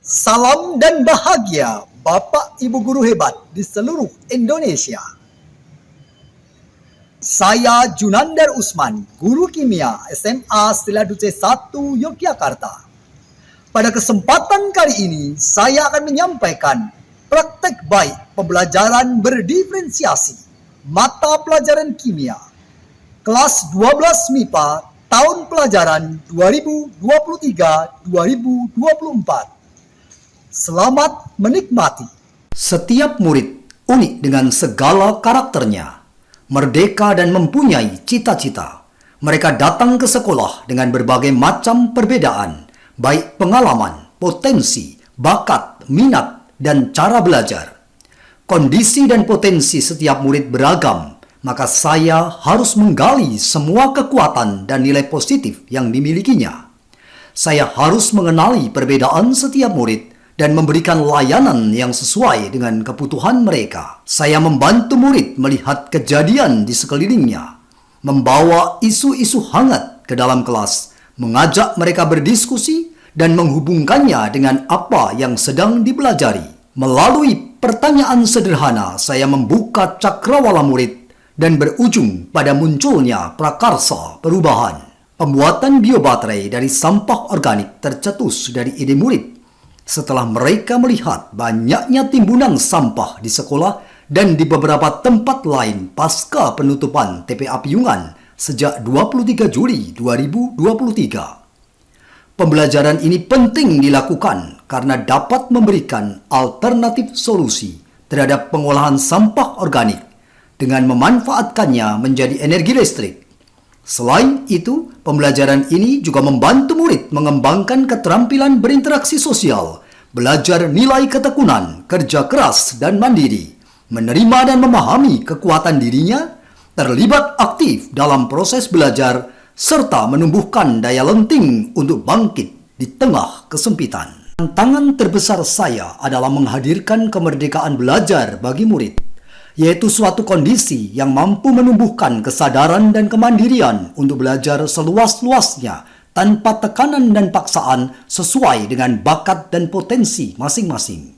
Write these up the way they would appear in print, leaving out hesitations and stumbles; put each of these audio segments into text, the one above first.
Salam dan bahagia Bapak Ibu guru hebat di seluruh Indonesia. Saya Junandar Usman, guru kimia SMA Seladuce 1 Yogyakarta. Pada kesempatan kali ini, saya akan menyampaikan praktek baik pembelajaran berdiferensiasi mata pelajaran kimia kelas 12 MIPA tahun pelajaran 2023-2024. Selamat menikmati. Setiap murid unik dengan segala karakternya, merdeka dan mempunyai cita-cita. Mereka datang ke sekolah dengan berbagai macam perbedaan, baik pengalaman, potensi, bakat, minat, dan cara belajar. Kondisi dan potensi setiap murid beragam, maka saya harus menggali semua kekuatan dan nilai positif yang dimilikinya. Saya harus mengenali perbedaan setiap murid dan memberikan layanan yang sesuai dengan kebutuhan mereka. Saya membantu murid melihat kejadian di sekelilingnya, membawa isu-isu hangat ke dalam kelas, mengajak mereka berdiskusi, dan menghubungkannya dengan apa yang sedang dipelajari. Melalui pertanyaan sederhana, saya membuka cakrawala murid dan berujung pada munculnya prakarsa perubahan. Pembuatan biobaterai dari sampah organik tercetus dari ide murid setelah mereka melihat banyaknya timbunan sampah di sekolah dan di beberapa tempat lain pasca penutupan TPA Piyungan sejak 23 Juli 2023. Pembelajaran ini penting dilakukan karena dapat memberikan alternatif solusi terhadap pengolahan sampah organik dengan memanfaatkannya menjadi energi listrik. Selain itu, pembelajaran ini juga membantu murid mengembangkan keterampilan berinteraksi sosial, belajar nilai ketekunan, kerja keras dan mandiri, menerima dan memahami kekuatan dirinya, terlibat aktif dalam proses belajar, serta menumbuhkan daya lenting untuk bangkit di tengah kesempitan. Tantangan terbesar saya adalah menghadirkan kemerdekaan belajar bagi murid, yaitu suatu kondisi yang mampu menumbuhkan kesadaran dan kemandirian untuk belajar seluas-luasnya tanpa tekanan dan paksaan sesuai dengan bakat dan potensi masing-masing.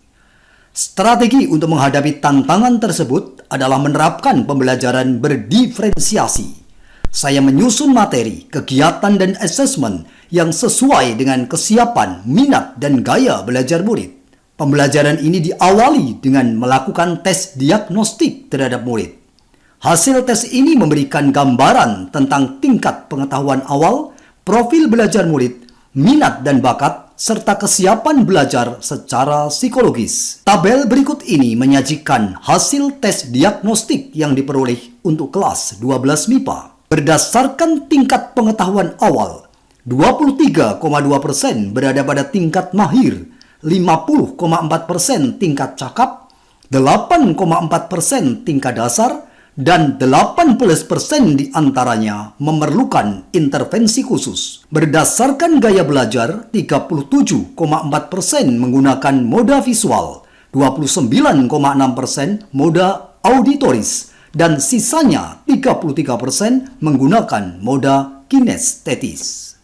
Strategi untuk menghadapi tantangan tersebut adalah menerapkan pembelajaran berdiferensiasi. Saya menyusun materi, kegiatan, dan asesmen yang sesuai dengan kesiapan, minat, dan gaya belajar murid. Pembelajaran ini diawali dengan melakukan tes diagnostik terhadap murid. Hasil tes ini memberikan gambaran tentang tingkat pengetahuan awal, profil belajar murid, minat dan bakat, serta kesiapan belajar secara psikologis. Tabel berikut ini menyajikan hasil tes diagnostik yang diperoleh untuk kelas 12 MIPA. Berdasarkan tingkat pengetahuan awal, 23,2% berada pada tingkat mahir, 50,4% tingkat cakap, 8,4% tingkat dasar, dan 18% diantaranya memerlukan intervensi khusus. Berdasarkan gaya belajar, 37,4% menggunakan moda visual, 29,6% moda auditoris, dan sisanya 33% menggunakan moda kinestetis.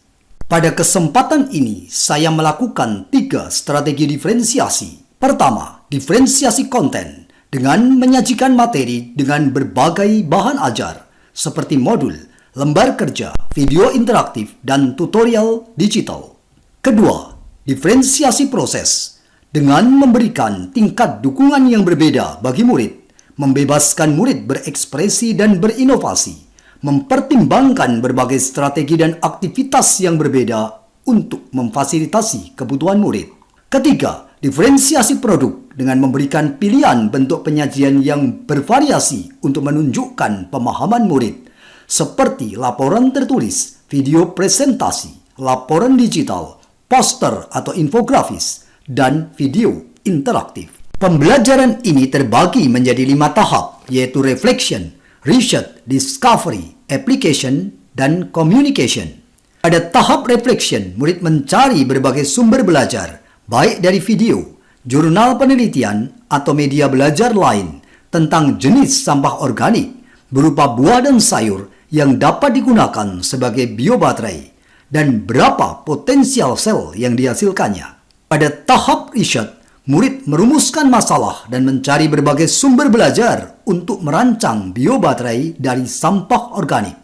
Pada kesempatan ini, saya melakukan 3 strategi diferensiasi. Pertama, diferensiasi konten dengan menyajikan materi dengan berbagai bahan ajar seperti modul, lembar kerja, video interaktif, dan tutorial digital. Kedua, diferensiasi proses dengan memberikan tingkat dukungan yang berbeda bagi murid, membebaskan murid berekspresi dan berinovasi, mempertimbangkan berbagai strategi dan aktivitas yang berbeda untuk memfasilitasi kebutuhan murid. Ketiga, diferensiasi produk dengan memberikan pilihan bentuk penyajian yang bervariasi untuk menunjukkan pemahaman murid, seperti laporan tertulis, video presentasi, laporan digital, poster atau infografis, dan video interaktif. Pembelajaran ini terbagi menjadi 5 tahap, yaitu reflection, research, discovery, application, dan communication. Pada tahap reflection, murid mencari berbagai sumber belajar, baik dari video, jurnal penelitian, atau media belajar lain tentang jenis sampah organik berupa buah dan sayur yang dapat digunakan sebagai biobaterai dan berapa potensial sel yang dihasilkannya. Pada tahap riset, murid merumuskan masalah dan mencari berbagai sumber belajar untuk merancang biobaterai dari sampah organik.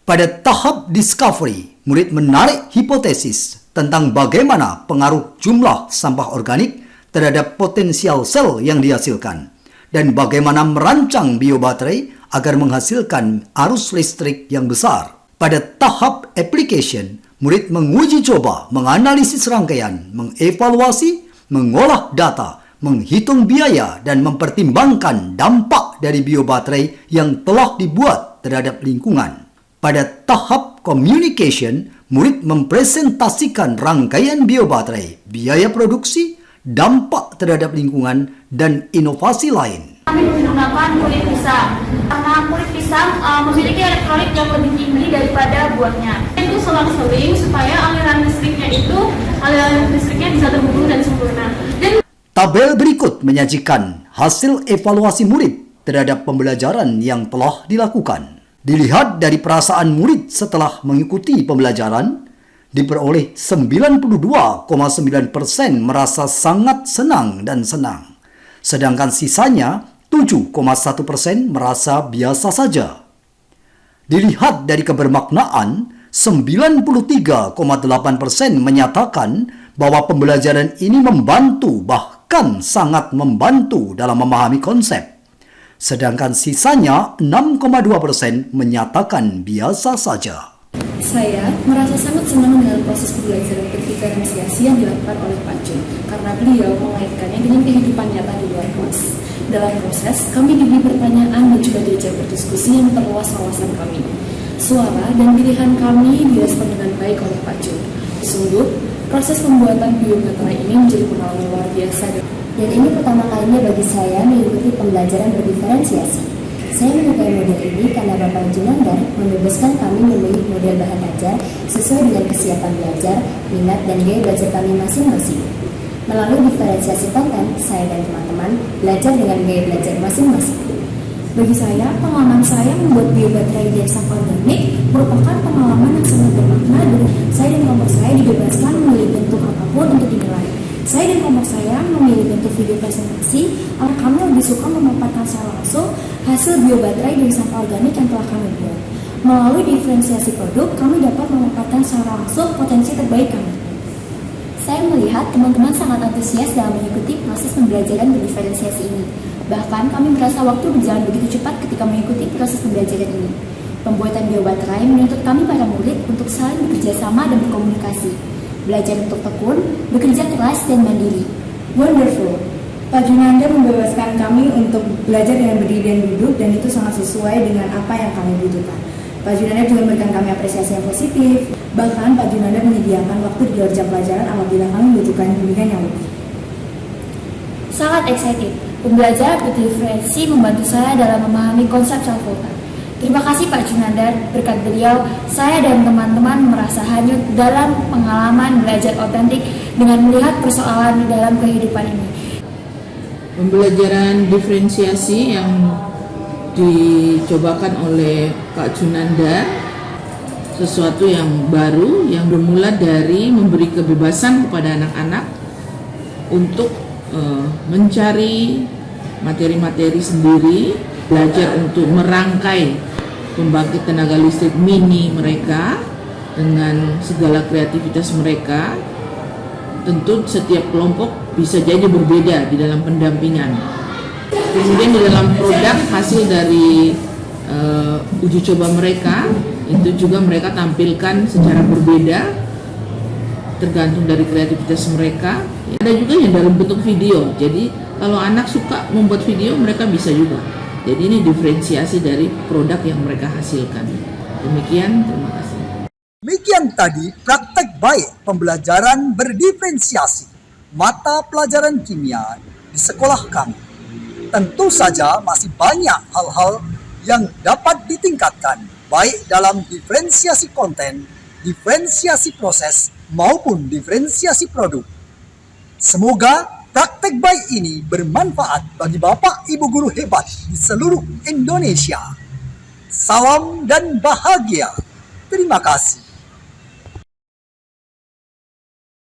Pada tahap discovery, murid menarik hipotesis tentang bagaimana pengaruh jumlah sampah organik terhadap potensial sel yang dihasilkan dan bagaimana merancang biobaterai agar menghasilkan arus listrik yang besar. Pada tahap application, murid menguji coba, menganalisis rangkaian, mengevaluasi, mengolah data, menghitung biaya, dan mempertimbangkan dampak dari biobaterai yang telah dibuat terhadap lingkungan. Pada tahap communication, murid mempresentasikan rangkaian biobaterai, biaya produksi, dampak terhadap lingkungan, dan inovasi lain. Kami menggunakan kulit pisang karena kulit pisang memiliki elektrolit yang lebih tinggi daripada buahnya. Itu selang-seling supaya aliran listriknya bisa terhubung dan sempurna. Tabel berikut menyajikan hasil evaluasi murid terhadap pembelajaran yang telah dilakukan. Dilihat dari perasaan murid setelah mengikuti pembelajaran, diperoleh 92,9% merasa sangat senang dan senang. Sedangkan sisanya 7,1% merasa biasa saja. Dilihat dari kebermaknaan, 93,8% menyatakan bahwa pembelajaran ini membantu, bahkan sangat membantu dalam memahami konsep. Sedangkan sisanya 6,2% menyatakan biasa saja. Saya merasa sangat senang dengan proses pembelajaran berdiferensiasi yang dilakukan oleh Pak Jun karena beliau mengaitkannya dengan kehidupan nyata di luar kelas. Dalam proses, kami diberi pertanyaan dan juga diajak berdiskusi yang memperluas wawasan kami. Suara dan pilihan kami direspon dengan baik oleh Pak Jun. Sungguh, proses pembuatan biobaterai ini menjadi pengalaman luar biasa. Dan ini pertama kalinya bagi saya mengikuti pembelajaran berdiferensiasi. Saya menyukai model ini karena Bapak Junandar membebaskan kami memilih model bahan ajar sesuai dengan kesiapan belajar, minat, dan gaya belajar kami masing-masing. Melalui diferensiasi konten, saya dan teman-teman belajar dengan gaya belajar masing-masing. Bagi saya, pengalaman saya membuat biobaterai dari sampah organik merupakan pengalaman yang sangat bermakna dan saya dan kelompok saya dibebaskan memilih bentuk apapun untuk dinilai. Saya dan kelompok saya memilih bentuk video presentasi karena kami lebih suka memaparkan secara langsung hasil biobaterai dari sampah organik yang telah kami buat. Melalui diferensiasi produk, kami dapat memaparkan secara langsung potensi terbaik kami. Saya melihat teman-teman sangat antusias dalam mengikuti proses pembelajaran berdiferensiasi ini. Bahkan kami merasa waktu berjalan begitu cepat ketika mengikuti proses pembelajaran ini. Pembuatan biobaterai menuntut kami para murid untuk saling bekerja sama dan berkomunikasi. Belajar untuk tekun, bekerja keras, dan mandiri. Wonderful. Pak Junanda membebaskan kami untuk belajar dengan berdiri dan duduk dan itu sangat sesuai dengan apa yang kami butuhkan. Pak Junanda juga memberikan kami apresiasi yang positif. Bahkan Pak Junanda menyediakan waktu di luar jam pelajaran apabila kami membutuhkan bimbingan yang lebih. Sangat excited. Pembelajaran berdiferensi membantu saya dalam memahami konsep self-volta. Terima kasih Pak Junandar, berkat beliau, saya dan teman-teman merasa hanyut dalam pengalaman belajar otentik dengan melihat persoalan dalam kehidupan ini. Pembelajaran diferensiasi yang dicobakan oleh Pak Junandar sesuatu yang baru yang bermula dari memberi kebebasan kepada anak-anak untuk mencari materi-materi sendiri, belajar untuk merangkai pembangkit tenaga listrik mini mereka dengan segala kreativitas mereka. Tentu setiap kelompok bisa jadi berbeda di dalam pendampingan. Kemudian di dalam produk hasil dari uji coba mereka itu juga mereka tampilkan secara berbeda tergantung dari kreativitas mereka. Ada juga yang dalam bentuk video. Jadi kalau anak suka membuat video mereka bisa juga. Jadi ini diferensiasi dari produk yang mereka hasilkan. Demikian, terima kasih. Demikian tadi praktek baik pembelajaran berdiferensiasi mata pelajaran kimia di sekolah kami. Tentu saja masih banyak hal-hal yang dapat ditingkatkan baik dalam diferensiasi konten, diferensiasi proses, maupun diferensiasi produk. Semoga praktek baik ini bermanfaat bagi Bapak Ibu guru hebat di seluruh Indonesia. Salam dan bahagia. Terima kasih.